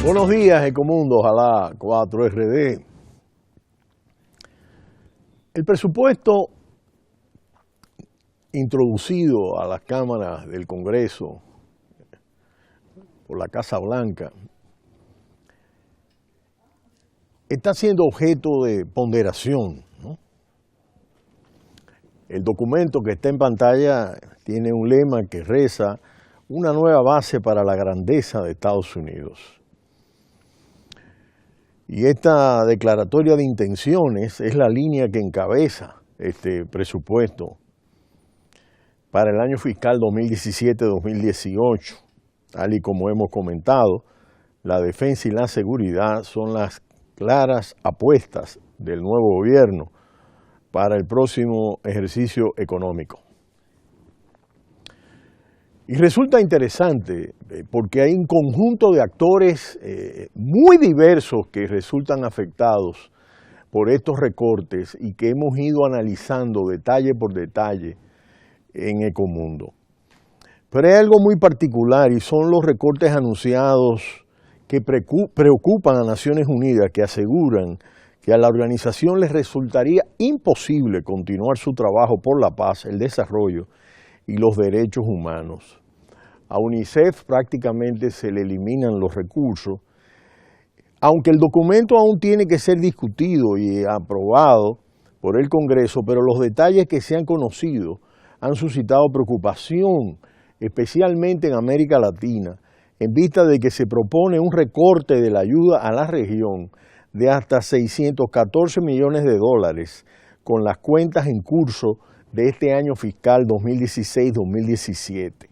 Buenos días, Ecomundo, ojalá 4RD. El presupuesto introducido a las cámaras del Congreso por la Casa Blanca está siendo objeto de ponderación, ¿no? El documento que está en pantalla tiene un lema que reza: una nueva base para la grandeza de Estados Unidos. Y esta declaratoria de intenciones es la línea que encabeza este presupuesto para el año fiscal 2017-2018. Tal y como hemos comentado, la defensa y la seguridad son las claras apuestas del nuevo gobierno para el próximo ejercicio económico. Y resulta interesante porque hay un conjunto de actores muy diversos que resultan afectados por estos recortes y que hemos ido analizando detalle por detalle en Ecomundo. Pero hay algo muy particular y son los recortes anunciados que preocupan a Naciones Unidas, que aseguran que a la organización les resultaría imposible continuar su trabajo por la paz, el desarrollo y los derechos humanos. A UNICEF prácticamente se le eliminan los recursos, aunque el documento aún tiene que ser discutido y aprobado por el Congreso, pero los detalles que se han conocido han suscitado preocupación, especialmente en América Latina, en vista de que se propone un recorte de la ayuda a la región de hasta 614 millones de dólares con las cuentas en curso de este año fiscal 2016-2017.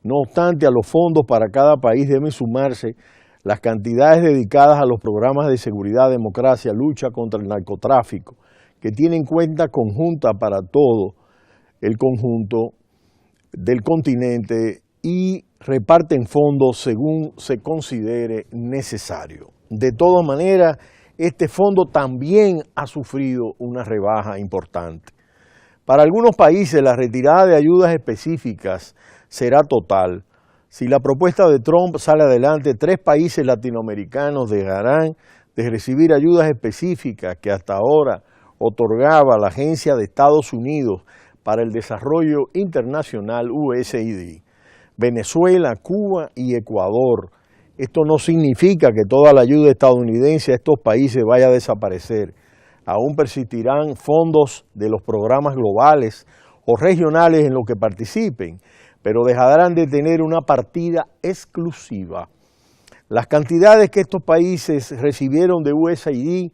No obstante, a los fondos para cada país deben sumarse las cantidades dedicadas a los programas de seguridad, democracia, lucha contra el narcotráfico, que tienen cuenta conjunta para todo el conjunto del continente y reparten fondos según se considere necesario. De todas maneras, este fondo también ha sufrido una rebaja importante. Para algunos países la retirada de ayudas específicas será total. Si la propuesta de Trump sale adelante, 3 países latinoamericanos dejarán de recibir ayudas específicas que hasta ahora otorgaba la Agencia de Estados Unidos para el Desarrollo Internacional, USAID. Venezuela, Cuba y Ecuador. Esto no significa que toda la ayuda estadounidense a estos países vaya a desaparecer. Aún persistirán fondos de los programas globales o regionales en los que participen, pero dejarán de tener una partida exclusiva. Las cantidades que estos países recibieron de USAID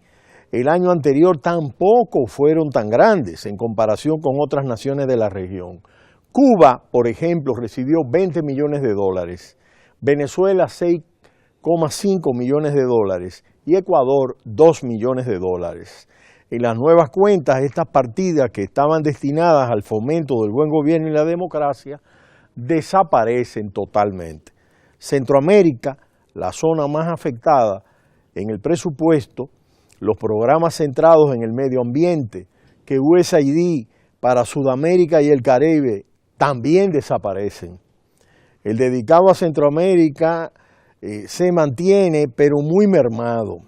el año anterior tampoco fueron tan grandes en comparación con otras naciones de la región. Cuba, por ejemplo, recibió 20 millones de dólares, Venezuela 6,5 millones de dólares y Ecuador 2 millones de dólares. En las nuevas cuentas, estas partidas que estaban destinadas al fomento del buen gobierno y la democracia, desaparecen totalmente. Centroamérica, la zona más afectada en el presupuesto, los programas centrados en el medio ambiente que USAID para Sudamérica y el Caribe también desaparecen. El dedicado a Centroamérica se mantiene, pero muy mermado.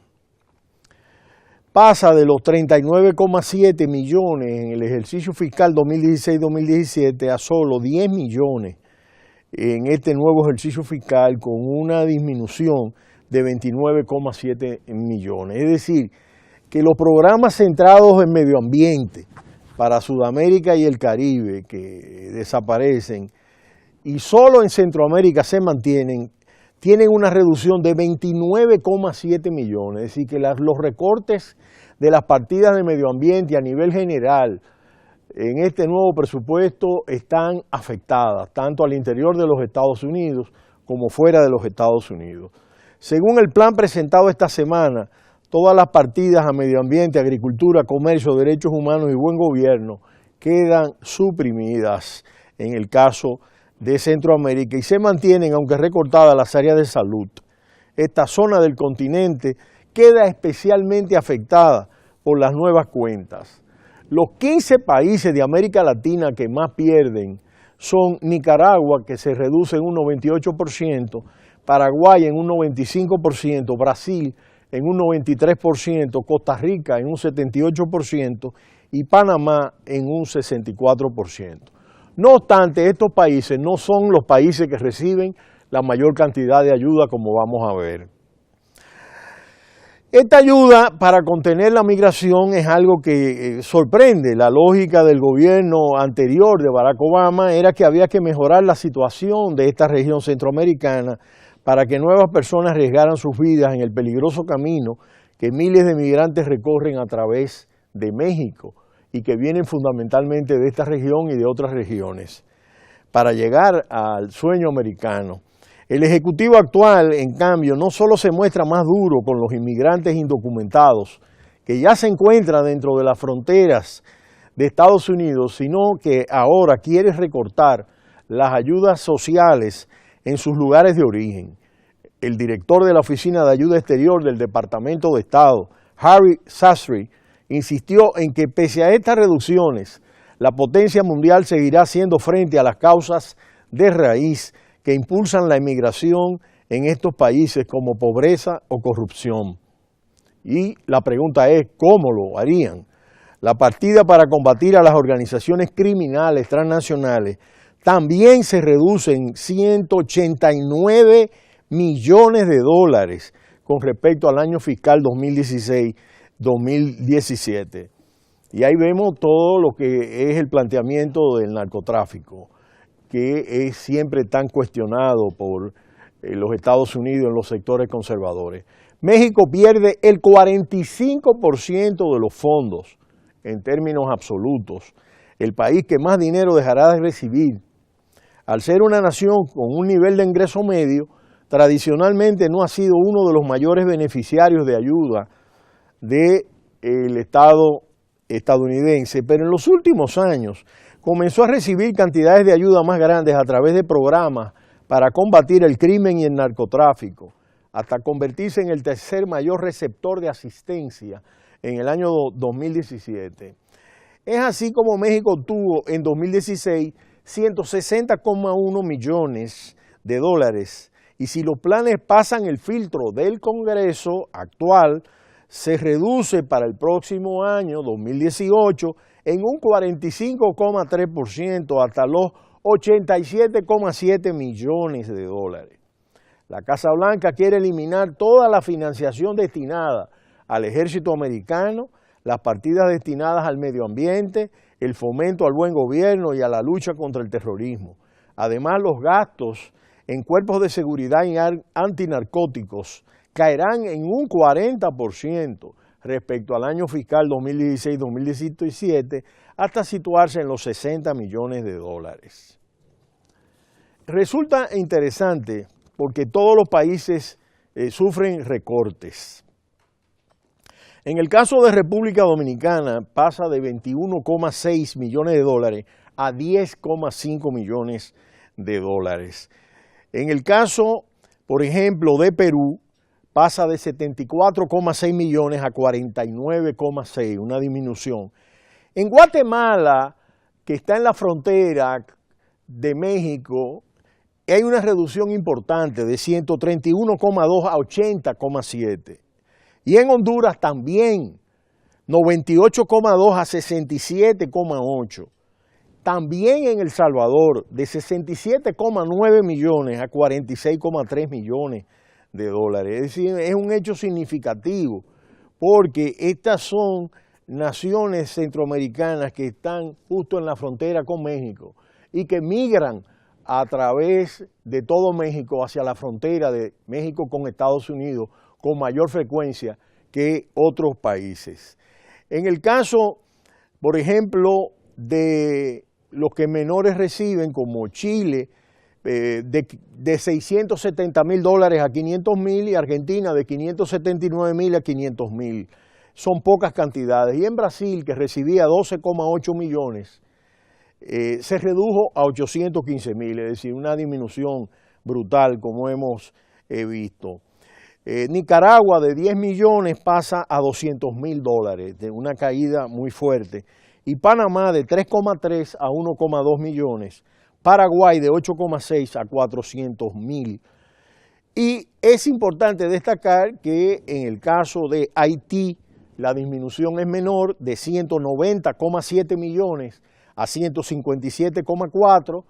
Pasa de los 39,7 millones en el ejercicio fiscal 2016-2017 a solo 10 millones en este nuevo ejercicio fiscal, con una disminución de 29,7 millones. Es decir, que los programas centrados en medio ambiente para Sudamérica y el Caribe, que desaparecen, y solo en Centroamérica se mantienen, tienen una reducción de 29,7 millones. Es decir, que los recortes de las partidas de medio ambiente a nivel general en este nuevo presupuesto están afectadas, tanto al interior de los Estados Unidos como fuera de los Estados Unidos. Según el plan presentado esta semana, todas las partidas a medio ambiente, agricultura, comercio, derechos humanos y buen gobierno quedan suprimidas en el caso de Centroamérica y se mantienen, aunque recortadas, las áreas de salud. Esta zona del continente queda especialmente afectada por las nuevas cuentas. Los 15 países de América Latina que más pierden son Nicaragua, que se reduce en un 98%, Paraguay en un 95%, Brasil en un 93%, Costa Rica en un 78% y Panamá en un 64%. No obstante, estos países no son los países que reciben la mayor cantidad de ayuda, como vamos a ver. Esta ayuda para contener la migración es algo que sorprende. La lógica del gobierno anterior de Barack Obama era que había que mejorar la situación de esta región centroamericana para que nuevas personas arriesgaran sus vidas en el peligroso camino que miles de migrantes recorren a través de México y que vienen fundamentalmente de esta región y de otras regiones, para llegar al sueño americano. El Ejecutivo actual, en cambio, no solo se muestra más duro con los inmigrantes indocumentados, que ya se encuentran dentro de las fronteras de Estados Unidos, sino que ahora quiere recortar las ayudas sociales en sus lugares de origen. El director de la Oficina de Ayuda Exterior del Departamento de Estado, Harry Sastry, insistió en que pese a estas reducciones, la potencia mundial seguirá haciendo frente a las causas de raíz que impulsan la inmigración en estos países como pobreza o corrupción. Y la pregunta es, ¿cómo lo harían? La partida para combatir a las organizaciones criminales transnacionales también se reduce en 189 millones de dólares con respecto al año fiscal 2016-2017. Y ahí vemos todo lo que es el planteamiento del narcotráfico, que es siempre tan cuestionado por los Estados Unidos en los sectores conservadores. México pierde el 45% de los fondos en términos absolutos, el país que más dinero dejará de recibir. Al ser una nación con un nivel de ingreso medio, tradicionalmente no ha sido uno de los mayores beneficiarios de ayuda del Estado estadounidense, pero en los últimos años comenzó a recibir cantidades de ayuda más grandes a través de programas para combatir el crimen y el narcotráfico, hasta convertirse en el tercer mayor receptor de asistencia en el año 2017. Es así como México obtuvo en 2016 160,1 millones de dólares y si los planes pasan el filtro del Congreso actual, se reduce para el próximo año, 2018, en un 45,3% hasta los 87,7 millones de dólares. La Casa Blanca quiere eliminar toda la financiación destinada al ejército americano, las partidas destinadas al medio ambiente, el fomento al buen gobierno y a la lucha contra el terrorismo. Además, los gastos en cuerpos de seguridad y antinarcóticos caerán en un 40% respecto al año fiscal 2016-2017 hasta situarse en los 60 millones de dólares. Resulta interesante porque todos los países sufren recortes. En el caso de República Dominicana pasa de 21,6 millones de dólares a 10,5 millones de dólares. En el caso, por ejemplo, de Perú, pasa de 74,6 millones a 49,6, una disminución. En Guatemala, que está en la frontera de México, hay una reducción importante de 131,2 a 80,7. Y en Honduras también, 98,2 a 67,8. También en El Salvador, de 67,9 millones a 46,3 millones de dólares. Es decir, es un hecho significativo porque estas son naciones centroamericanas que están justo en la frontera con México y que migran a través de todo México hacia la frontera de México con Estados Unidos con mayor frecuencia que otros países. En el caso, por ejemplo, de los que menores reciben, como Chile, de 670 mil dólares a 500 mil y Argentina de 579 mil a 500 mil. Son pocas cantidades. Y en Brasil, que recibía 12,8 millones, se redujo a 815 mil, es decir, una disminución brutal como hemos visto. Nicaragua de 10 millones pasa a 200 mil dólares, de una caída muy fuerte. Y Panamá de 3,3 a 1,2 millones. Paraguay de 8,6 a 400 mil. Y es importante destacar que en el caso de Haití, la disminución es menor de 190,7 millones a 157,4,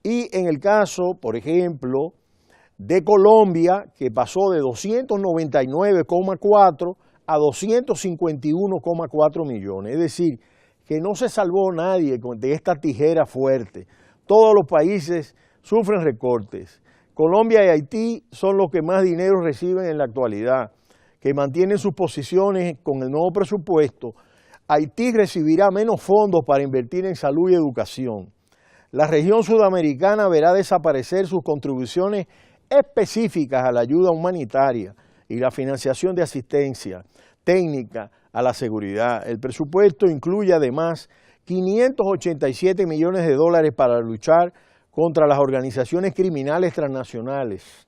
y en el caso, por ejemplo, de Colombia, que pasó de 299,4 a 251,4 millones. Es decir, que no se salvó nadie de esta tijera fuerte. Todos los países sufren recortes. Colombia y Haití son los que más dinero reciben en la actualidad, que mantienen sus posiciones con el nuevo presupuesto. Haití recibirá menos fondos para invertir en salud y educación. La región sudamericana verá desaparecer sus contribuciones específicas a la ayuda humanitaria y la financiación de asistencia técnica a la seguridad. El presupuesto incluye además 587 millones de dólares para luchar contra las organizaciones criminales transnacionales,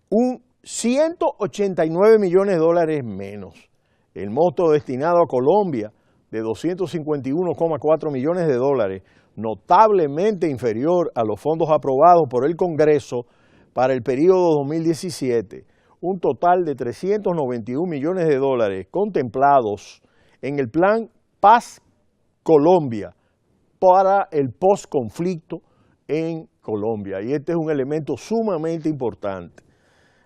un 189 millones de dólares menos. El monto destinado a Colombia, de 251,4 millones de dólares, notablemente inferior a los fondos aprobados por el Congreso para el periodo 2017, un total de 391 millones de dólares contemplados en el Plan Paz Colombia para el postconflicto en Colombia. Y este es un elemento sumamente importante.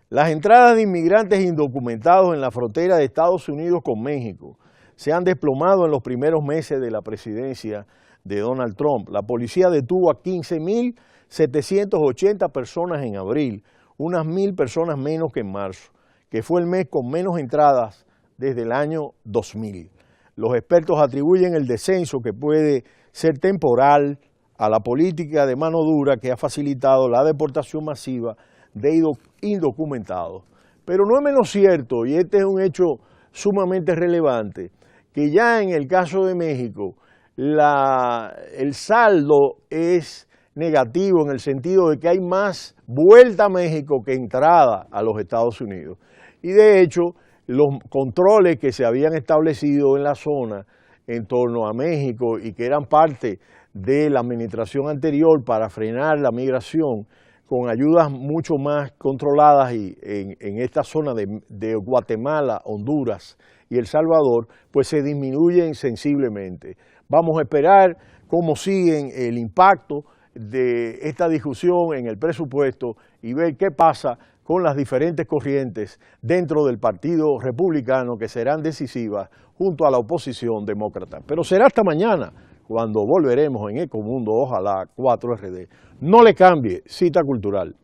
Las entradas de inmigrantes indocumentados en la frontera de Estados Unidos con México se han desplomado en los primeros meses de la presidencia de Donald Trump. La policía detuvo a 15.780 personas en abril, unas 1.000 personas menos que en marzo, que fue el mes con menos entradas desde el año 2000. Los expertos atribuyen el descenso, que puede ser temporal, a la política de mano dura que ha facilitado la deportación masiva de indocumentados. Pero no es menos cierto, y este es un hecho sumamente relevante, que ya en el caso de México el saldo es negativo, en el sentido de que hay más vuelta a México que entrada a los Estados Unidos. Y de hecho, los controles que se habían establecido en la zona en torno a México y que eran parte de la administración anterior para frenar la migración, con ayudas mucho más controladas y en esta zona de Guatemala, Honduras y El Salvador, pues se disminuyen sensiblemente. Vamos a esperar cómo siguen el impacto de esta discusión en el presupuesto y ver qué pasa con las diferentes corrientes dentro del Partido Republicano, que serán decisivas junto a la oposición demócrata. Pero será hasta mañana, cuando volveremos en Ecomundo, ojalá 4RD. No le cambie, Cita Cultural.